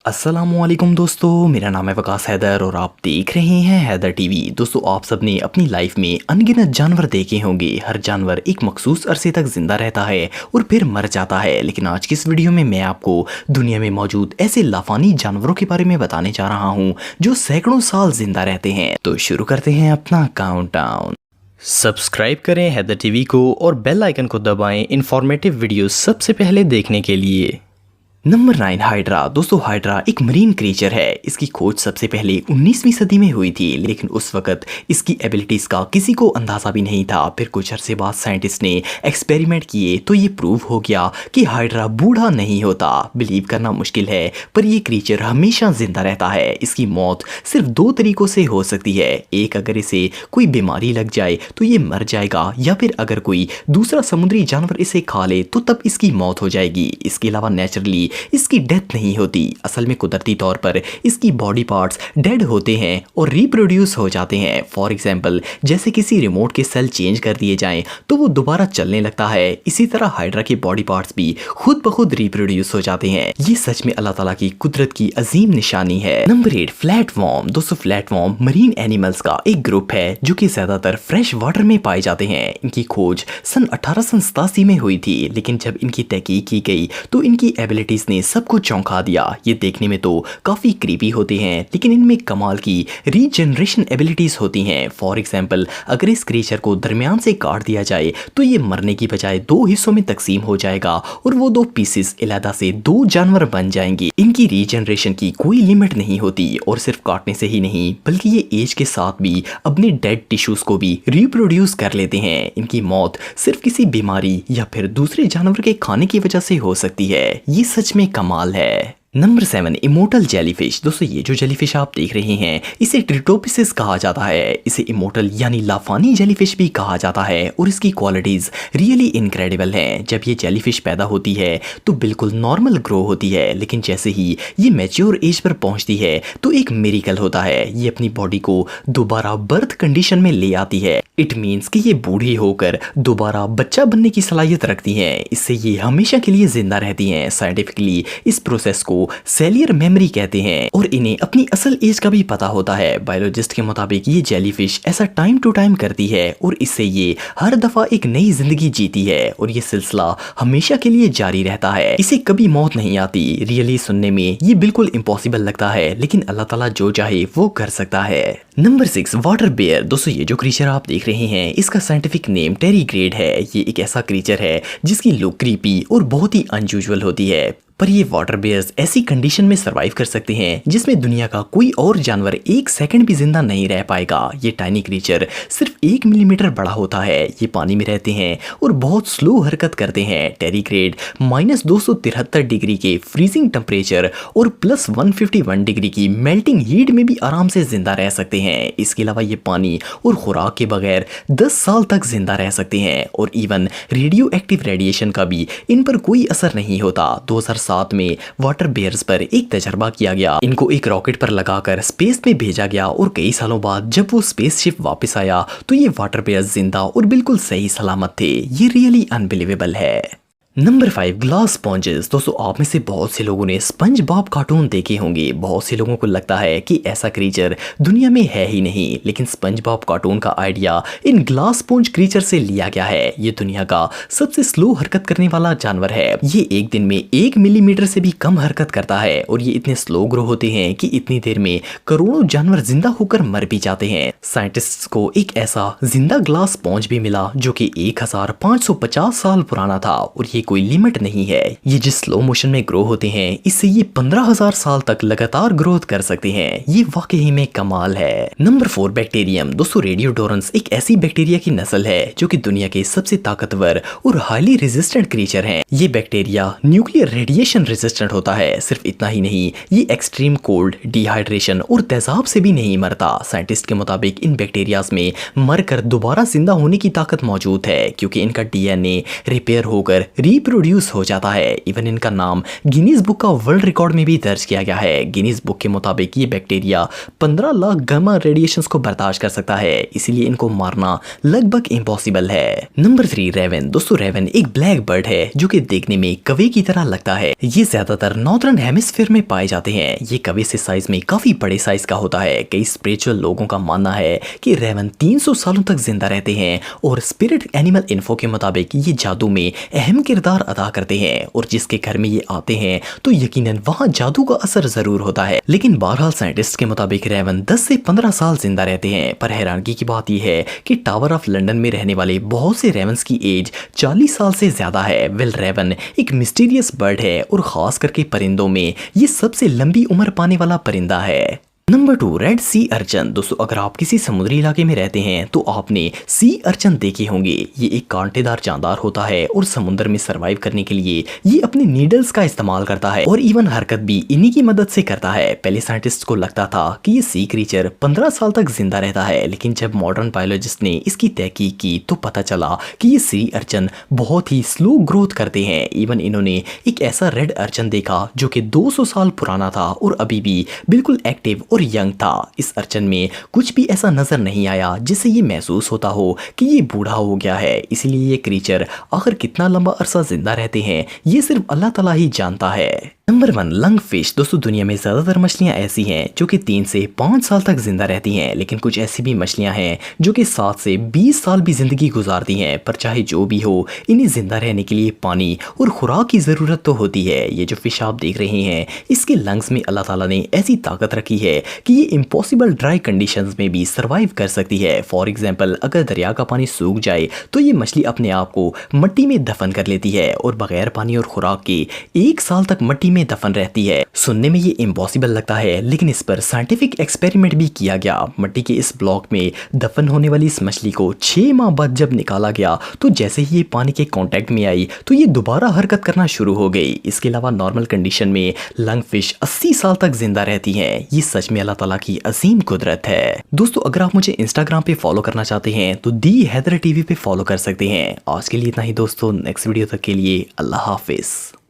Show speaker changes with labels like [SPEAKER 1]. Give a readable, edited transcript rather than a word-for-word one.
[SPEAKER 1] अस्सलामुअलैकुम दोस्तों, मेरा नाम है वकास हैदर और आप देख रहे हैं हैदर टीवी। दोस्तों, आप सबने अपनी लाइफ में अनगिनत जानवर देखे होंगे। हर जानवर एक मखसूस अरसे तक जिंदा रहता है और फिर मर जाता है। लेकिन आज की इस वीडियो में मैं आपको दुनिया में मौजूद ऐसे लाफानी जानवरों के बारे में बताने जा रहा हूँ जो सैकड़ों साल जिंदा रहते हैं। तो शुरू करते हैं अपना काउंटडाउन। सब्सक्राइब करें हैदर टीवी को और बेल आइकन को दबाएं इंफॉर्मेटिव वीडियो सबसे पहले देखने के लिए। Number 9, hydra. दोस्तों, हाइड्रा एक मरीन क्रीचर है। इसकी खोज सबसे पहले 19वीं सदी में हुई थी, लेकिन उस वक्त इसकी एबिलिटीज का किसी को अंदाजा भी नहीं था। फिर कुछ अरसे बाद साइंटिस्ट ने एक्सपेरिमेंट किए तो ये प्रूव हो गया कि हाइड्रा बूढ़ा नहीं होता। बिलीव करना मुश्किल है, पर ये क्रीचर हमेशा जिंदा रहता है। इसकी मौत सिर्फ 2 तरीकों से हो सकती है। एक, अगर इसे कोई बीमारी लग जाए तो ये मर जाएगा, या फिर अगर कोई दूसरा समुद्री जानवर इसे खा ले तो तब इसकी मौत हो जाएगी। इसके अलावा नेचुरली इसकी डेथ नहीं होती। असल में कुदरती तौर पर इसकी बॉडी पार्ट्स डेड होते हैं और रिप्रोड्यूस हो जाते हैं। फॉर एग्जांपल, जैसे किसी रिमोट के सेल चेंज कर दिए जाएं तो वो दोबारा चलने लगता है। इसी तरह हाइड्रा के बॉडी पार्ट्स भी खुद ब खुद रिप्रोड्यूस हो जाते हैं। ये सच में अल्लाह ताला की कुदरत की अजीम निशानी है। Number 8, flatworm. दोस्तों, फ्लैटवर्म मरीन एनिमल्स का एक ग्रुप है जो कि ज्यादातर फ्रेश वाटर में पाए जाते हैं। इनकी खोज सन 1887 में हुई थी, लेकिन जब इनकी तहकीक की गई तो इनकी एबिलिटीज ने सबको चौंका दिया। ये देखने में तो काफी क्रीपी होते हैं, लेकिन इनमें कमाल की रीजनरेशन एबिलिटीज होती हैं। फॉर एग्जांपल, अगर इस क्रीचर को दरमियान से काट दिया जाए तो ये मरने की बजाय 2 हिस्सों में तकसीम हो जाएगा और वो 2 पीसेस अलहदा से 2 जानवर बन जाएंगे। इनकी रीजनरेशन की कोई लिमिट नहीं होती और सिर्फ काटने से ही नहीं, बल्कि ये एज के साथ भी अपने डेड टिश्यूज को भी रिप्रोड्यूस कर लेते हैं। इनकी मौत सिर्फ किसी बीमारी या फिर दूसरे जानवर के खाने की वजह से हो सकती है। ये सच में कमाल है। Number 7, immortal jellyfish. दोस्तों, ये जो जेलीफिश आप देख रहे हैं इसे ट्रिटोपिसिस कहा जाता है। इसे इमोर्टल यानी लाफानी जेलीफिश भी कहा जाता है और इसकी क्वालिटीज रियली इनक्रेडिबल हैं। जब ये जेलीफिश पैदा होती है तो बिल्कुल नॉर्मल ग्रो होती है, लेकिन जैसे ही ये मैच्योर एज पर पहुंचती है तो एक मिरेकल होता है। ये अपनी बॉडी को दोबारा बर्थ कंडीशन में ले आती है। इट मीन्स कि ये बूढ़ी होकर दोबारा बच्चा बनने की सलाहियत रखती हैं। इससे ये हमेशा के लिए जिंदा रहती हैं। साइंटिफिकली इस प्रोसेस को सेलियर मेमोरी कहते हैं और इन्हें अपनी असल एज का भी पता होता है। बायोलॉजिस्ट के मुताबिक ये जेलीफिश ऐसा टाइम टू टाइम करती है और इससे ये हर दफा एक नई जिंदगी जीती है और ये सिलसिला हमेशा के लिए जारी रहता है। इसे कभी मौत नहीं आती। रियली सुनने में ये बिल्कुल इम्पॉसिबल लगता है, लेकिन अल्लाह ताला जो चाहे वो कर सकता है। Number 6, water bear. दोस्तों, ये जो क्रीचर आप देख रहे हैं इसका साइंटिफिक नेम टेरीग्रेड है। ये एक ऐसा क्रीचर है जिसकी लुक क्रीपी और बहुत ही अनयूजुअल होती है, पर ये वाटर बेयर्स ऐसी कंडीशन में सरवाइव कर सकते हैं जिसमें दुनिया का कोई और जानवर 1 सेकंड भी जिंदा नहीं रह पाएगा। ये टाइनी क्रीचर सिर्फ 1 मिलीमीटर बड़ा होता है। ये पानी में रहते हैं और बहुत स्लो हरकत करते हैं। टेरीग्रेड -273 डिग्री के फ्रीजिंग टेम्परेचर और +151 डिग्री की मेल्टिंग हीट में भी आराम से जिंदा रह सकते हैं। इसके अलावा ये पानी और खुराक के बगैर 10 साल तक जिंदा रह सकते हैं और इवन रेडियो एक्टिव रेडिएशन का भी इन पर कोई असर नहीं होता। 2007 में वाटर बेयर्स पर एक तजर्बा किया गया। इनको एक रॉकेट पर लगाकर स्पेस में भेजा गया और कई सालों बाद जब वो स्पेसशिप वापस आया तो ये वाटर बेयर्स जिंदा और बिल्कुल सही सलामत थे। ये रियली अनबिलीवेबल है। Number 5, glass sponges. दोस्तों, आप में से बहुत से लोगों ने स्पंज बॉब कार्टून देखे होंगे। बहुत से लोगों को लगता है कि ऐसा क्रीचर दुनिया में है ही नहीं, लेकिन स्पंज बॉब कार्टून का idea in glass sponge creature से लिया गया है। ये दुनिया का सबसे स्लो हरकत करने वाला जानवर है। ये एक दिन में 1 मिलीमीटर से भी कम हरकत करता है और ये इतने स्लो ग्रो होते हैं कि इतनी देर में करोड़ों जानवर जिंदा होकर मर भी जाते हैं। साइंटिस्ट्स को एक ऐसा जिंदा ग्लास स्पॉन्ज भी मिला जो कि 1550 साल पुराना था और ये कोई लिमिट नहीं है। ये जिस स्लो मोशन में ग्रो होते हैं इससे ये 15,000 साल तक लगातार ग्रोथ कर सकते हैं। ये वाकई में कमाल है। Number 4, bacterium. दोस्तों, रेडियोडोरंस एक ऐसी बैक्टीरिया की नस्ल है जो कि दुनिया के सबसे ताकतवर और हाईली रेजिस्टेंट क्रीचर हैं। ये बैक्टीरिया न्यूक्लियर रेडिएशन रेजिस्टेंट होता है। सिर्फ इतना ही नहीं, ये एक्सट्रीम कोल्ड, डिहाइड्रेशन और तेजाब से भी नहीं मरता। साइंटिस्ट के मुताबिक इन बैक्टीरियाज में मरकर दोबारा जिंदा होने की ताकत मौजूद है क्योंकि इनका DNA रिपेयर होकर रिप्रोड्यूस हो जाता है। इवन इनका नाम गिनीज बुक का वर्ल्ड रिकॉर्ड में भी दर्ज किया गया है। गिनीज बुक के मुताबिक ये बैक्टीरिया 15 लाख गामा रेडिएशंस को बर्दाश्त कर सकता है, इसीलिए इनको मारना लगभग इम्पॉसिबल है। Number 3 raven. दोस्तों रेवन एक ब्लैक बर्ड है जो कि देखने में कवे की तरह लगता है। ये ज्यादातर नॉर्दर्न हेमिस्फीयर में पाए जाते हैं। ये कवे से साइज में काफी बड़े साइज का होता है। कई स्पिरिचुअल लोगों का मानना है कि रेवन 300 सालों तक जिंदा रहते हैं और स्पिरिट एनिमल इन्फो के मुताबिक ये जादू में अहम किरदार अदा करते हैं और जिसके घर में ये आते हैं तो यकीनन वहां जादू का असर जरूर होता है। लेकिन बहरहाल साइंटिस्ट के मुताबिक रेवन 10 से 15 साल जिंदा रहते हैं। पर हैरानगी की बात यह है कि टावर ऑफ लंदन में रहने वाले बहुत से रेवंस की एज 40 साल से ज्यादा है। वेल रेवन एक मिस्टीरियस बर्ड है और खास करके परिंदों में ये सबसे लंबी उम्र पाने वाला परिंदा है। नंबर 2 रेड सी अर्चन। दोस्तों अगर आप किसी समुद्री इलाके में रहते हैं तो आपने सी अर्चन देखे होंगे। ये एक कांटेदार जानदार होता है और समुद्र में सरवाइव करने के लिए ये अपने नीडल्स का इस्तेमाल करता है और इवन हरकत भी इन्हीं की मदद से करता है। पहले साइंटिस्ट को लगता था कि ये सी क्रीचर 15 साल तक जिंदा रहता है, लेकिन जब मॉडर्न बायोलॉजिस्ट ने इसकी तहकीक की तो पता चला कि ये सी अर्चन बहुत ही स्लो ग्रोथ करते हैं। इवन इन्होंने एक ऐसा रेड अर्चन देखा जो कि 200 साल पुराना था और अभी भी बिल्कुल एक्टिव और यंग था। इस अर्चन में कुछ भी ऐसा नजर नहीं आया जिससे ये महसूस होता हो कि ये बूढ़ा हो गया है। इसलिए ये क्रीचर आखिर कितना लंबा अरसा जिंदा रहते हैं ये सिर्फ अल्लाह ताला ही जानता है। Number 1 lungfish. दोस्तों दुनिया में ज्यादातर मछलियां ऐसी हैं जो कि 3 से 5 साल तक जिंदा रहती हैं, लेकिन कुछ ऐसी भी मछलियां हैं जो कि 7 से 20 साल भी जिंदगी गुजारती हैं। पर चाहे जो भी हो, इन्हें जिंदा रहने के लिए पानी और खुराक की जरूरत तो होती है। ये जो फिश आप देख रहे हैं इसके लंग्स में अल्लाह ताला ने ऐसी ताकत रखी है कि ये इम्पॉसिबल ड्राई कंडीशंस में भी सर्वाइव कर सकती है। फॉर एग्जाम्पल अगर दरिया का पानी सूख जाए तो ये मछली अपने आप को मिट्टी में दफन कर लेती है और बगैर पानी और खुराक के 1 साल तक मिट्टी में दफन रहती है। सुनने में ये इम्पॉसिबल लगता है, लेकिन इस पर साइंटिफिक एक्सपेरिमेंट भी किया गया। मिट्टी के इस ब्लॉक में दफन होने वाली इस मछली को 6 माह बाद जब निकाला गया तो जैसे ही ये पानी के कांटेक्ट में आई तो ये दोबारा हरकत करना शुरू हो गई। इसके अलावा नॉर्मल कंडीशन में लंगफिश 80 साल तक जिंदा रहती हैं। ये सच में अल्लाह ताला की अजीम कुदरत है। दोस्तों अगर आप मुझे इंस्टाग्राम पे फॉलो करना चाहते हैं तो दी हैदर टीवी पे फॉलो कर सकते हैं। आज के लिए इतना ही दोस्तों, नेक्स्ट वीडियो तक के लिए अल्लाह हाफिज।